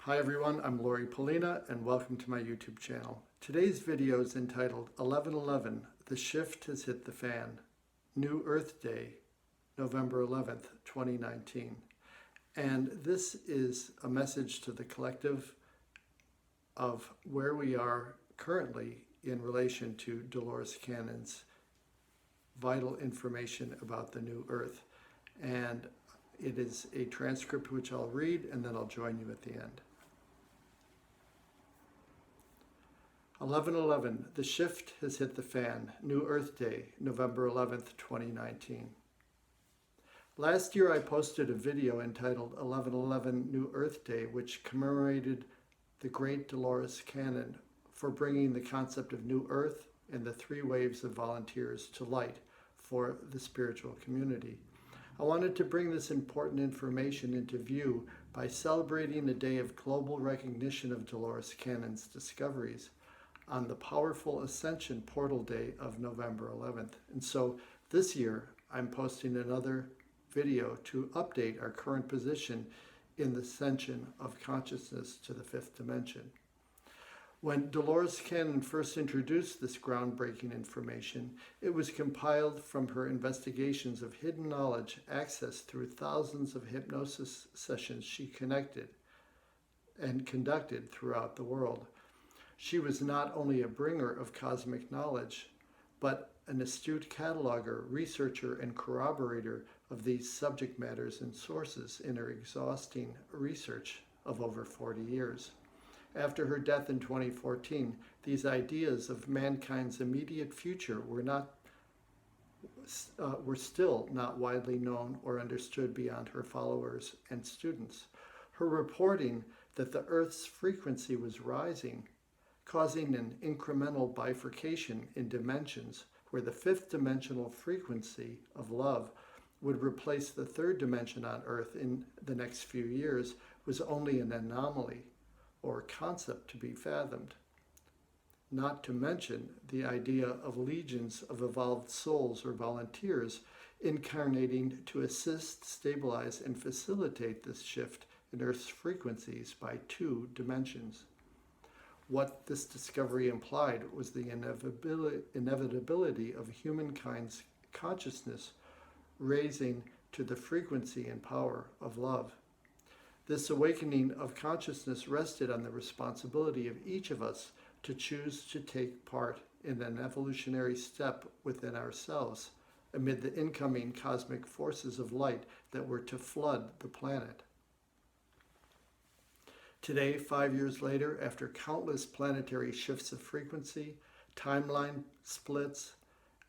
Hi everyone, I'm Lori Polina and welcome to my YouTube channel. Today's video is entitled 11/11, The Shift Has Hit the Fan, New Earth Day, November 11th, 2019. And this is a message to the collective of where we are currently in relation to Dolores Cannon's vital information about the new Earth. And it is a transcript which I'll read and then I'll join you at the end. 11/11, the shift has hit the fan. New Earth Day, November 11th, 2019. Last year I posted a video entitled 11/11 New Earth Day, which commemorated the great Dolores Cannon for bringing the concept of New Earth and the 3 waves of volunteers to light for the spiritual community. I wanted to bring this important information into view by celebrating a day of global recognition of Dolores Cannon's discoveries on the powerful Ascension portal day of November 11th. And so this year I'm posting another video to update our current position in the ascension of consciousness to the 5th dimension. When Dolores Cannon first introduced this groundbreaking information, it was compiled from her investigations of hidden knowledge accessed through thousands of hypnosis sessions she conducted throughout the world. She was not only a bringer of cosmic knowledge, but an astute cataloger, researcher, and corroborator of these subject matters and sources in her exhausting research of over 40 years. After her death in 2014, these ideas of mankind's immediate future were still not widely known or understood beyond her followers and students. Her reporting that the Earth's frequency was rising, causing an incremental bifurcation in dimensions where the 5th dimensional frequency of love would replace the 3rd dimension on Earth in the next few years, was only an anomaly or concept to be fathomed. Not to mention the idea of legions of evolved souls or volunteers incarnating to assist, stabilize, and facilitate this shift in Earth's frequencies by 2 dimensions. What this discovery implied was the inevitability of humankind's consciousness raising to the frequency and power of love. This awakening of consciousness rested on the responsibility of each of us to choose to take part in an evolutionary step within ourselves amid the incoming cosmic forces of light that were to flood the planet. Today, 5 years later, after countless planetary shifts of frequency, timeline splits,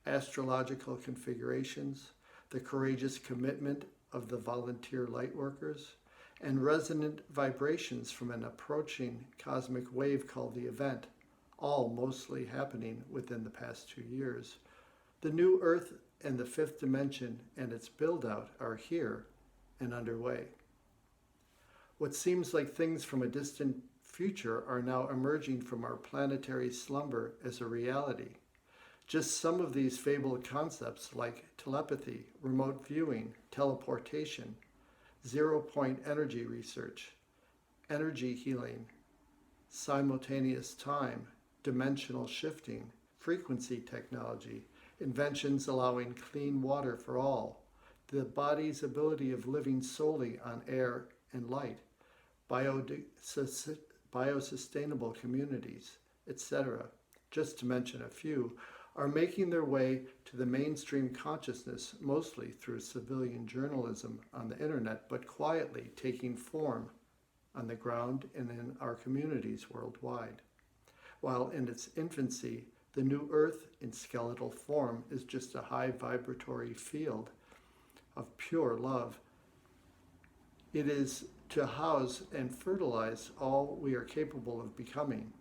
astrological configurations, the courageous commitment of the volunteer lightworkers, and resonant vibrations from an approaching cosmic wave called the event, all mostly happening within the past 2 years. The new Earth and the 5th dimension and its build-out are here and underway. What seems like things from a distant future are now emerging from our planetary slumber as a reality. Just some of these fabled concepts like telepathy, remote viewing, teleportation, zero-point energy research, energy healing, simultaneous time, dimensional shifting, frequency technology, inventions allowing clean water for all, the body's ability of living solely on air and light, biosustainable communities, etc., just to mention a few, are making their way to the mainstream consciousness mostly through civilian journalism on the internet, but quietly taking form on the ground and in our communities worldwide. While in its infancy, the new Earth in skeletal form is just a high vibratory field of pure love. It is to house and fertilize all we are capable of becoming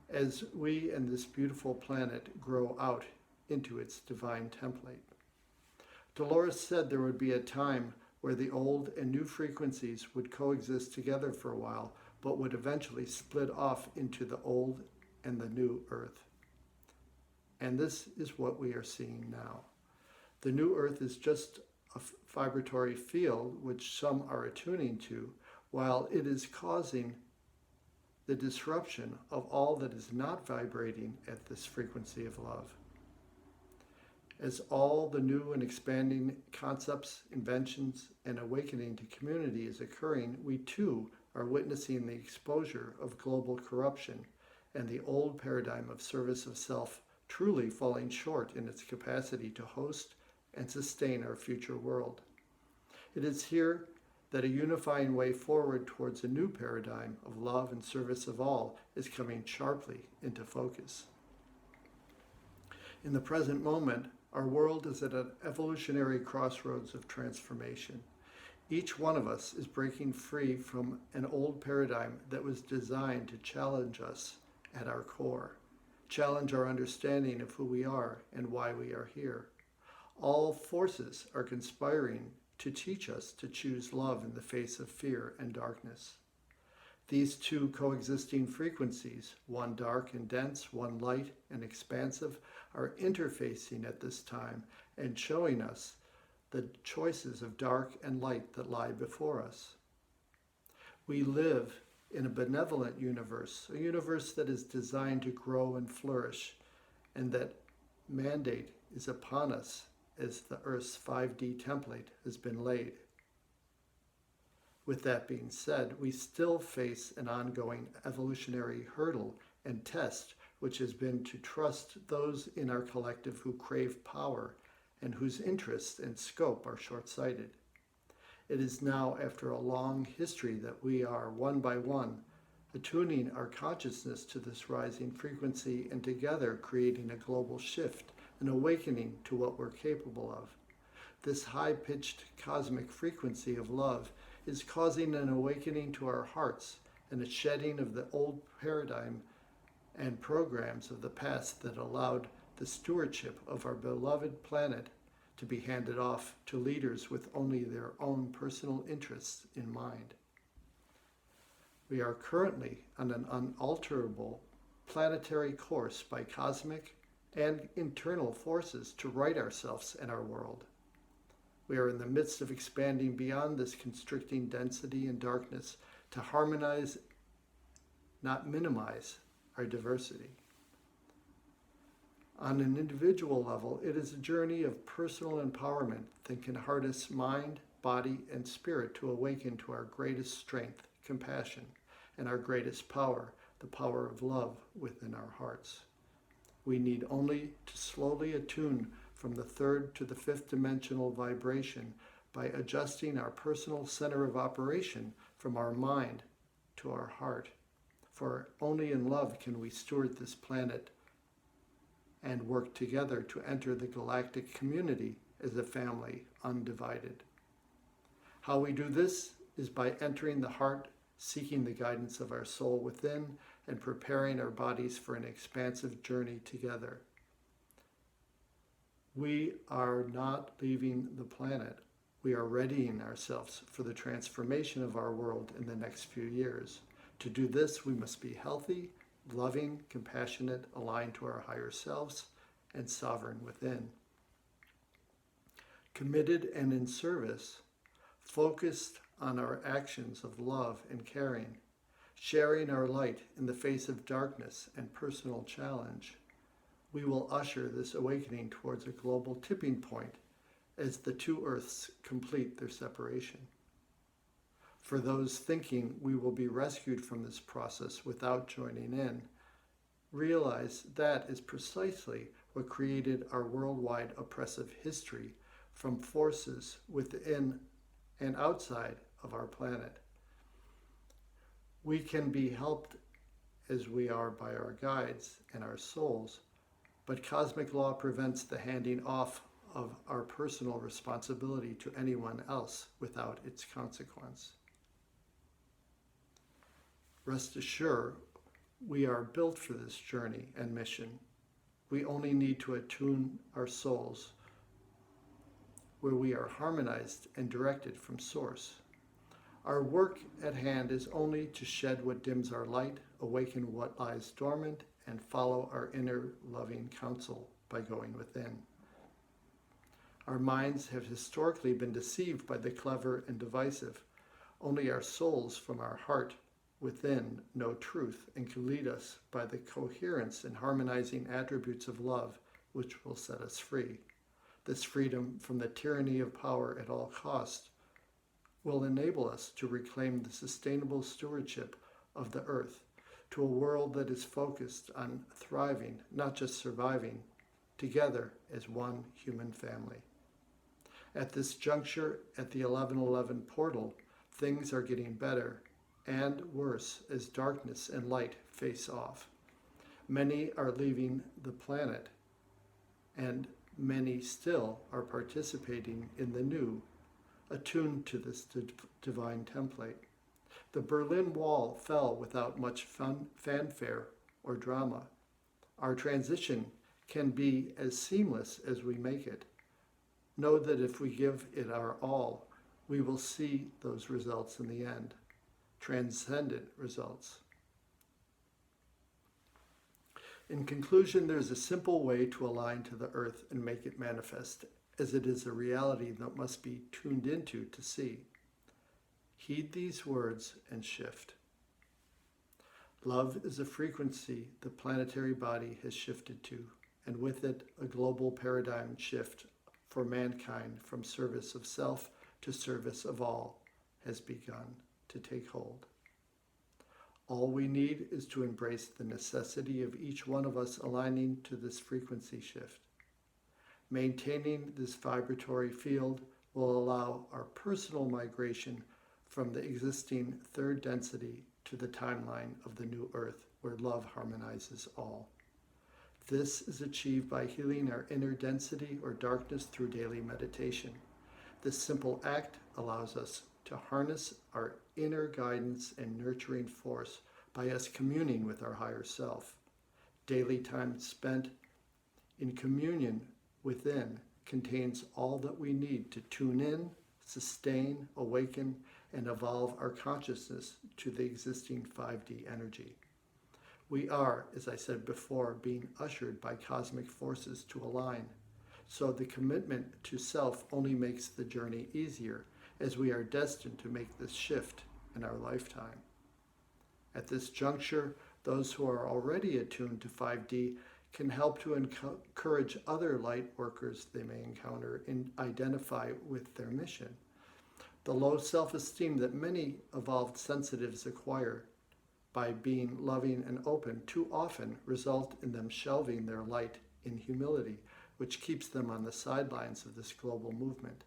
as we and this beautiful planet grow out into its divine template. Dolores said there would be a time where the old and new frequencies would coexist together for a while, but would eventually split off into the old and the new Earth. And this is what we are seeing now. The new Earth is just a vibratory field which some are attuning to, while it is causing the disruption of all that is not vibrating at this frequency of love. As all the new and expanding concepts, inventions, and awakening to community is occurring, we too are witnessing the exposure of global corruption and the old paradigm of service of self truly falling short in its capacity to host and sustain our future world. It is here that a unifying way forward towards a new paradigm of love and service of all is coming sharply into focus. In the present moment, our world is at an evolutionary crossroads of transformation. Each one of us is breaking free from an old paradigm that was designed to challenge us at our core, challenge our understanding of who we are and why we are here. All forces are conspiring to teach us to choose love in the face of fear and darkness. These two coexisting frequencies, one dark and dense, one light and expansive, are interfacing at this time and showing us the choices of dark and light that lie before us. We live in a benevolent universe, a universe that is designed to grow and flourish, and that mandate is upon us as the Earth's 5D template has been laid. With that being said, we still face an ongoing evolutionary hurdle and test, which has been to trust those in our collective who crave power and whose interests and scope are short-sighted. It is now, after a long history, that we are, one by one, attuning our consciousness to this rising frequency and together creating a global shift, an awakening to what we're capable of. This high-pitched cosmic frequency of love is causing an awakening to our hearts and a shedding of the old paradigm and programs of the past that allowed the stewardship of our beloved planet to be handed off to leaders with only their own personal interests in mind. We are currently on an unalterable planetary course by cosmic and internal forces to right ourselves and our world. We are in the midst of expanding beyond this constricting density and darkness to harmonize, not minimize, our diversity. On an individual level, it is a journey of personal empowerment that can harness mind, body, and spirit to awaken to our greatest strength, compassion, and our greatest power, the power of love within our hearts. We need only to slowly attune from the third to the fifth dimensional vibration by adjusting our personal center of operation from our mind to our heart. For only in love can we steward this planet and work together to enter the galactic community as a family undivided. How we do this is by entering the heart, seeking the guidance of our soul within, and preparing our bodies for an expansive journey together. We are not leaving the planet. We are readying ourselves for the transformation of our world in the next few years. To do this, we must be healthy, loving, compassionate, aligned to our higher selves, and sovereign within. Committed and in service, focused on our actions of love and caring, sharing our light in the face of darkness and personal challenge, we will usher this awakening towards a global tipping point as the two Earths complete their separation. For those thinking we will be rescued from this process without joining in, realize that is precisely what created our worldwide oppressive history from forces within and outside of our planet. We can be helped as we are by our guides and our souls, but cosmic law prevents the handing off of our personal responsibility to anyone else without its consequence. Rest assured, we are built for this journey and mission. We only need to attune our souls where we are harmonized and directed from Source. Our work at hand is only to shed what dims our light, awaken what lies dormant, and follow our inner loving counsel by going within. Our minds have historically been deceived by the clever and divisive. Only our souls from our heart within know truth and can lead us by the coherence and harmonizing attributes of love, which will set us free. This freedom from the tyranny of power at all costs will enable us to reclaim the sustainable stewardship of the earth to a world that is focused on thriving, not just surviving, together as one human family. At this juncture, at the 1111 portal, things are getting better and worse as darkness and light face off. Many are leaving the planet, and many still are participating in the new, attuned to this divine template. The Berlin Wall fell without much fanfare or drama. Our transition can be as seamless as we make it. Know that if we give it our all, we will see those results in the end, transcendent results. In conclusion, there's a simple way to align to the earth and make it manifest, as it is a reality that must be tuned into to see. Heed these words and shift. Love is a frequency the planetary body has shifted to, and with it a global paradigm shift for mankind from service of self to service of all has begun to take hold. All we need is to embrace the necessity of each one of us aligning to this frequency shift. Maintaining this vibratory field will allow our personal migration from the existing third density to the timeline of the new earth where love harmonizes all. This is achieved by healing our inner density or darkness through daily meditation. This simple act allows us to harness our inner guidance and nurturing force by us communing with our higher self. Daily time spent in communion within contains all that we need to tune in, sustain, awaken, and evolve our consciousness to the existing 5D energy. We are, as I said before, being ushered by cosmic forces to align. So the commitment to self only makes the journey easier, as we are destined to make this shift in our lifetime. At this juncture, those who are already attuned to 5D can help to encourage other light workers they may encounter and identify with their mission. The low self-esteem that many evolved sensitives acquire by being loving and open too often result in them shelving their light in humility, which keeps them on the sidelines of this global movement.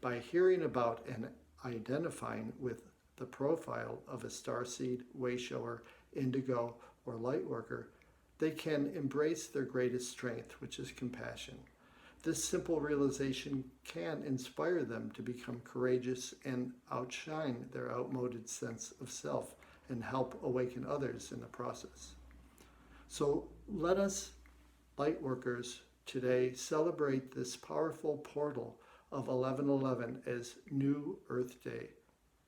By hearing about and identifying with the profile of a starseed, wayshower, indigo, or light worker, they can embrace their greatest strength, which is compassion. This simple realization can inspire them to become courageous and outshine their outmoded sense of self and help awaken others in the process. So let us, light workers, today celebrate this powerful portal of 1111 as New Earth Day,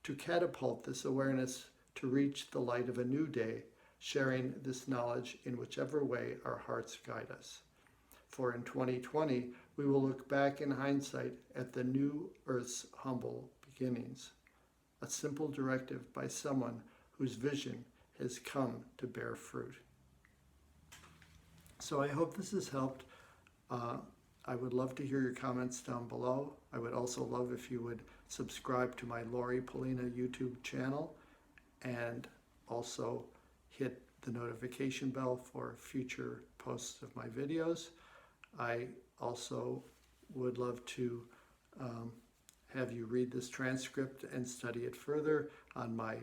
to catapult this awareness to reach the light of a new day, sharing this knowledge in whichever way our hearts guide us. For in 2020, we will look back in hindsight at the new Earth's humble beginnings, a simple directive by someone whose vision has come to bear fruit. So I hope this has helped. I would love to hear your comments down below. I would also love if you would subscribe to my Lori Polina YouTube channel and also hit the notification bell for future posts of my videos. I also would love to have you read this transcript and study it further on my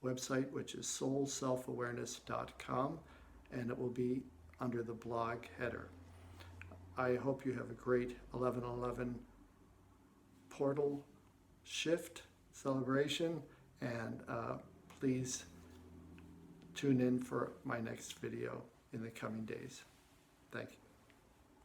website, which is soulselfawareness.com, and it will be under the blog header. I hope you have a great 1111 portal shift celebration, and please tune in for my next video in the coming days. Thank you.